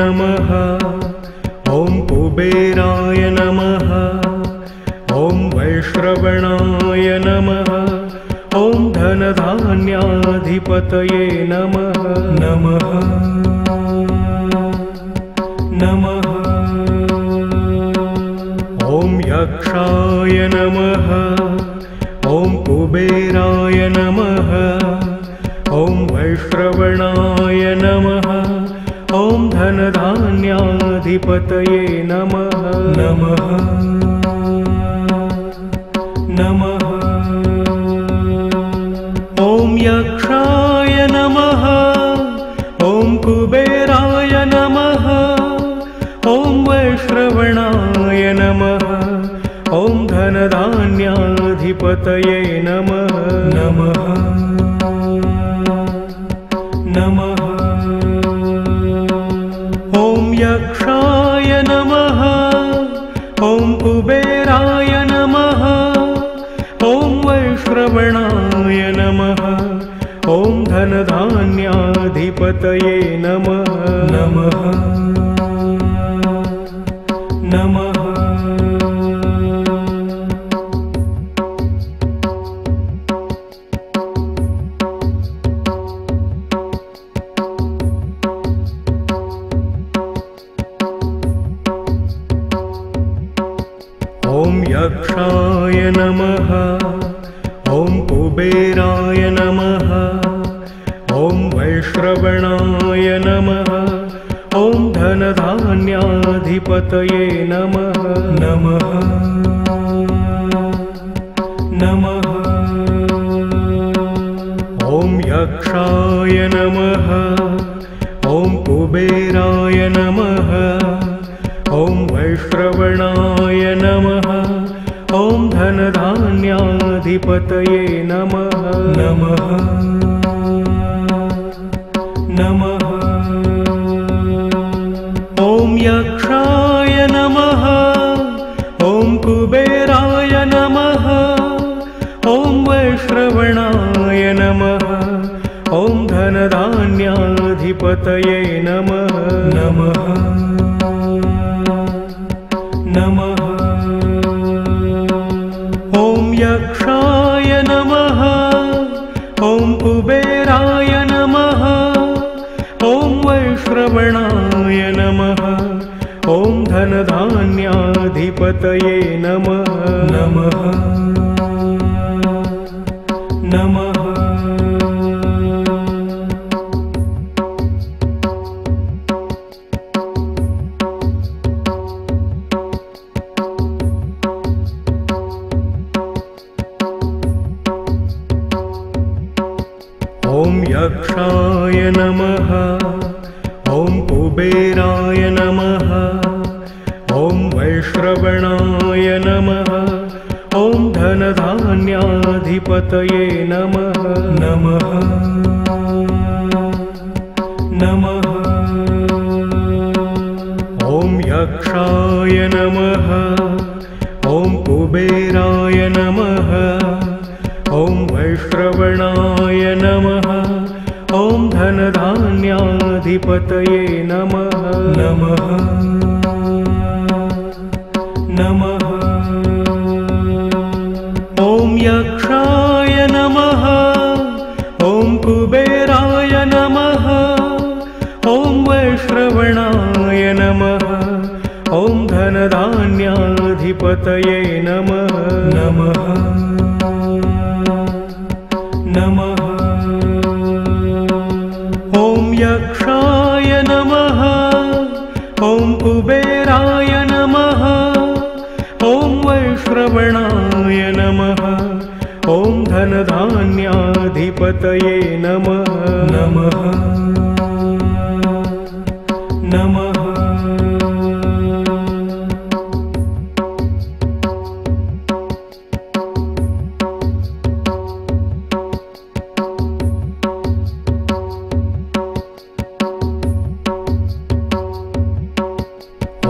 नमः। ॐ कुबेराय नमः। ॐ वैश्रवणाय नमः। ॐ धनधान्याधिपतये नमः। नमः नमः। ॐ यक्षाय नमः। ॐ कुबेराय नमः। ॐ वैश्रवणाय नमः। ॐ धनधान्याधिपतये नमः। नमः नमः। ॐ यक्षाय नमः। ॐ कुबेराय नमः। ॐ वैश्रवणाय नमः। ॐ धनधान्याधिपतये नमः। नमः नमः। ॐ यक्षाय नमः। ॐ कुबेराय नमः। ॐ वैश्रवणाय नमः। ॐ धनधान्याधिपतये नमः। नमः नमः। ॐ यक्षाय नमः। ॐ कुबेराय नमः। ॐ वैश्रवणाय नमः। ॐ धनधान्याधिपतये नमः। नमः नमः। ॐ यक्षाय नमः। ॐ कुबेराय नमः। ॐ वैश्रवणाय नमः। ॐ धनधान्याधिपतये नमः। नमः नमः। ॐ यक्षाय नमः। ॐ कुबेराय नमः। ॐ वैश्रवणाय नमः। ॐ धनधान्याधिपतये नमः। नमः नमः। ॐ यक्षाय नमः। ॐ कुबेराय नमः। ॐ वैश्रवणाय नमः। ॐ धनधान्याधिपतये नमः। नमः नमः। ॐ यक्षाय नमः। ॐ कुबेराय नमः। ॐ वैश्रवणाय नमः। ॐ धनधान्याधिपतये नमः। नमः नमः। ॐ यक्षाय नमः। ॐ कुबेराय नमः। ॐ वैश्रवणाय नमः। ॐ धनधान्याधिपतये नमः। नमः नमः। ॐ यक्षाय नमः। ॐ कुबेराय नमः। ॐ वैश्रवणाय नमः। ॐ धनधान्याधिपतये नमः। नमः नमः। ॐ यक्षाय नमः। ॐ कुबेराय नमः। ॐ वैश्रवणाय नमः। ॐ धनधान्याधिपतये नमः। नमः नमः।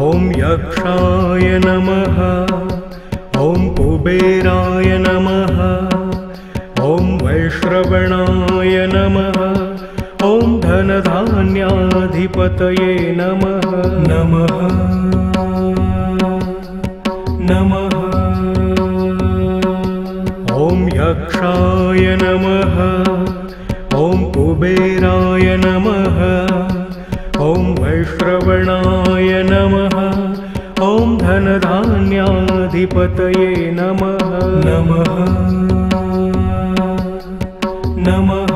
ॐ यक्षाय नमः। ॐ कुबेराय नमः। ॐ वैश्रवणाय नमः। ॐ धनधान्याधिपतये नमः नमः नमः। ॐ यक्षाय नमः। ॐ कुबेराय नमः। ॐ वैश्रवणाय नमः। ॐ धनधान्याधिपतये नमः नमः नमः।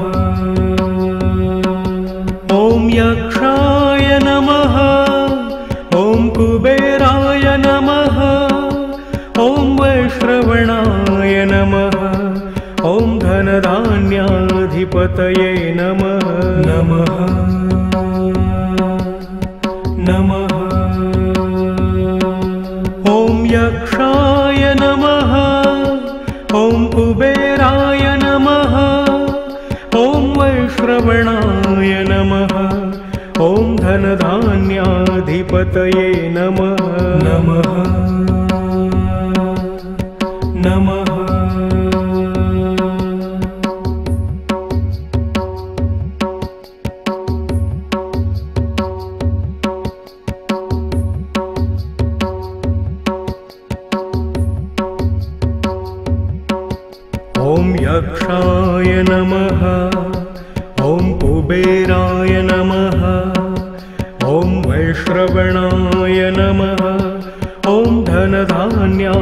ॐ यक्षाय नमः। ॐ कुबेराय नमः। ॐ वैश्रवणाय नमः। ॐ धनधान्याधिपतये नमः नमः नमः। ॐ यक्षाय नमः। ॐ कुबेराय नमः। ॐ वैश्रवणाय नमः। ॐ धनधान्याधिपतये नमः नमः नमः। ॐ यक्षाय नमः। ॐ कुबेराय नमः। ॐ वैश्रवणाय नमः। ॐ धनधान्याधिपतये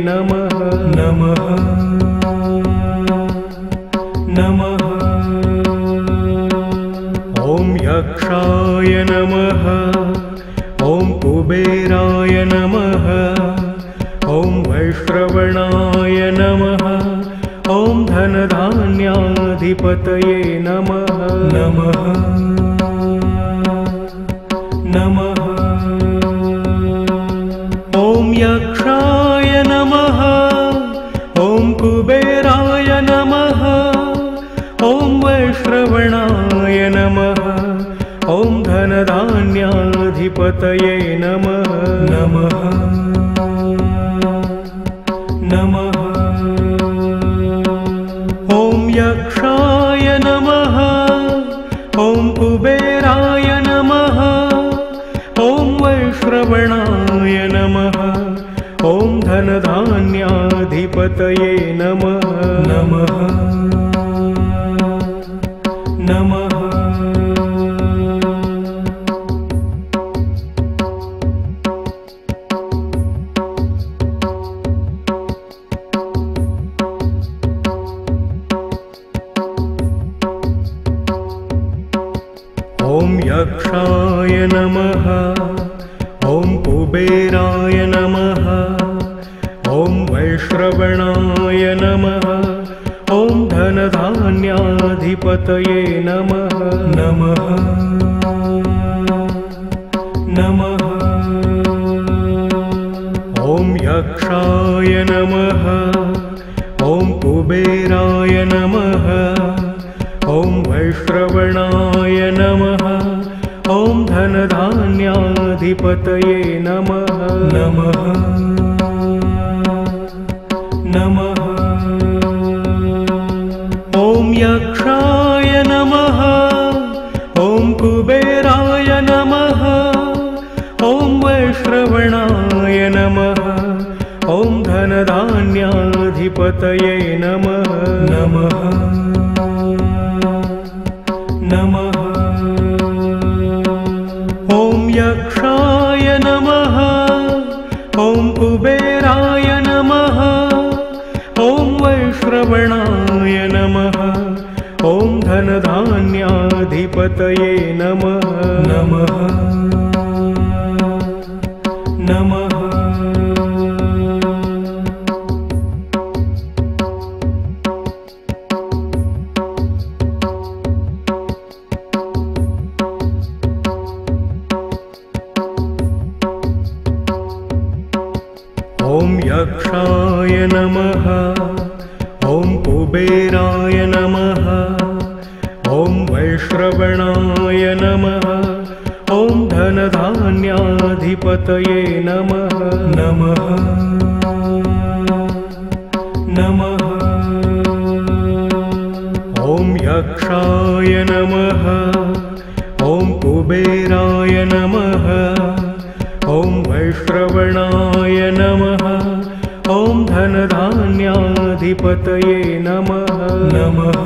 नमः नमः नमः। ॐ यक्षाय नमः। ॐ कुबेराय नमः। ॐ वैश्रवणाय नमः। ॐ धनधान्याधिपतये नमः नमः नमः। ॐ यक्षाय नमः। ॐ कुबेराय नमः। ॐ वैश्रवणाय नमः। ॐ धनधान्याधिपतये नमः नमः नमः। ॐ यक्षाय नमः। ॐ कुबेराय नमः। ॐ वैश्रवणाय नमः। ॐ धनधान्याधिपतये नमः नमः नमः। ॐ यक्षाय नमः। ॐ कुबेराय नमः। ॐ वैश्रवणाय नमः। ॐ धनधान्याधिपतये नमः नमः नमः। ॐ यक्षाय नमः। ॐ कुबेराय नमः। ॐ वैश्रवणाय नमः। ॐ धनधान्याधिपतये नमः नमः नमः। ॐ यक्षाय नमः। ॐ कुबेराय नमः। ॐ वैश्रवणाय नमः। ॐ धनधान्याधिपतये नमः नमः नमः। ॐ यक्षाय नमः। ॐ कुबेराय नमः। ॐ वैश्रवणाय नमः। ॐ धनधान्याधिपतये नमः नमः नमः। ॐ यक्षाय नमः। ॐ कुबेराय नमः। ॐ वैश्रवणाय नमः। ॐ धनधान्याधिपतये नमः नमः नमः। ॐ यक्षाय नमः। ॐ कुबेराय नमः। ॐ वैश्रवणाय नमः। ॐ धनधान्याधिपतये नमः। नमः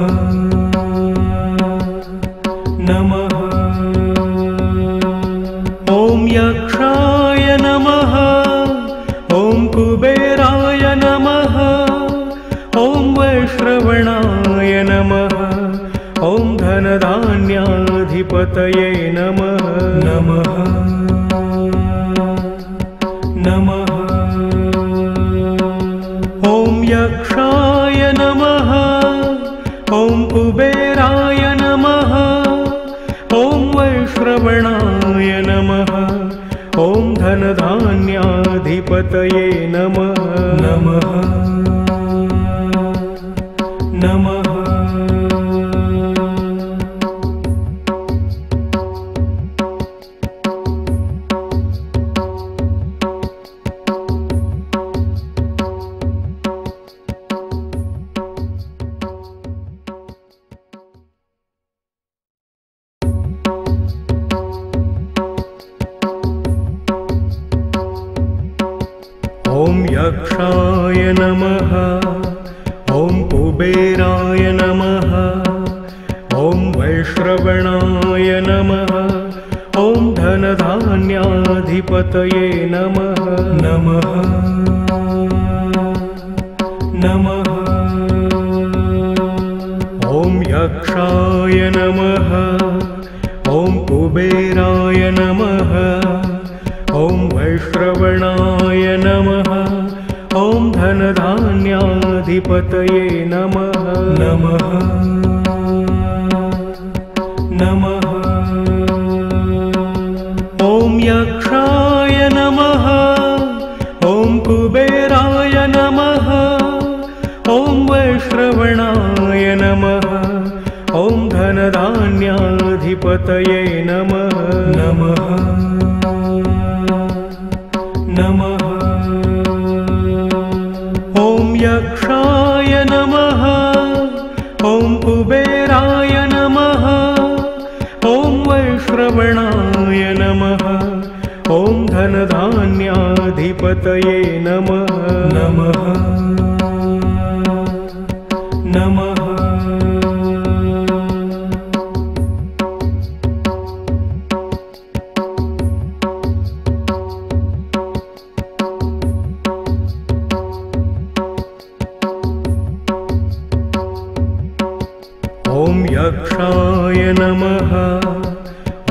नमः। ॐ यक्षाय नमः। ॐ कुबेराय नमः। ॐ वैश्रवणाय नमः। ॐ धनधान्याधिपतये नमः। नमः नमः। ॐ यक्षाय नमः। ॐ कुबेराय नमः। ॐ वैश्रवणाय नमः। ॐ धनधान्याधिपतये नमः। नमः नमः। ॐ यक्षाय नमः। ॐ कुबेराय नमः। ॐ वैश्रवणाय नमः। ॐ धनधान्याधिपतये नमः। नमः नमः। ॐ यक्षाय नमः। ॐ कुबेराय नमः। ॐ वैश्रवणाय नमः। ॐ धनधान्याधिपतये नमः। नमः नमः। ॐ यक्षाय नमः। ॐ कुबेराय नमः। ॐ वैश्रवणाय नमः। ॐ धनधान्याधिपतये नमः। नमः नमः। ॐ यक्षाय नमः। ॐ कुबेराय नमः। ॐ वैश्रवणाय नमः। ॐ धनधान्याधिपतये नमः। नमः नमः। ॐ यक्षाय नमः।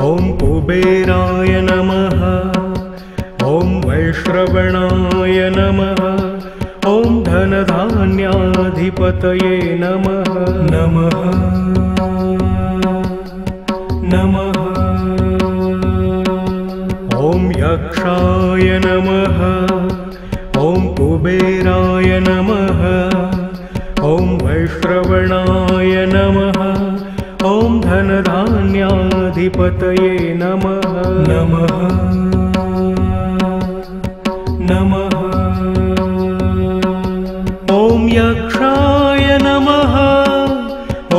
ॐ कुबेराय नमः। ॐ वैश्रवणाय नमः। ॐ धनधान्याधिपतये नमः। नमः नमः। ॐ यक्षाय नमः। ॐ कुबेराय नमः। ॐ वैश्रवणाय नमः। ॐ धनधान्याधिपतये नमः। नमः नमः। ॐ यक्षाय नमः।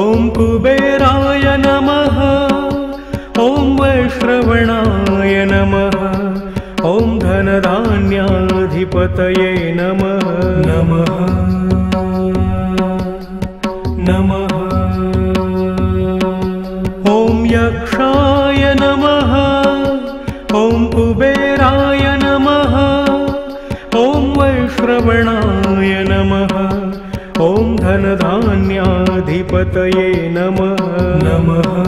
ॐ कुबेराय नमः। ॐ वैश्रवणाय नमः। ॐ धनधान्याधिपतये नमः। नमः नमः। ॐ यक्षाय नमः। ॐ कुबेराय नमः। ॐ वैश्रवणाय नमः। ॐ धनधान्याधिपतये नमः। नमः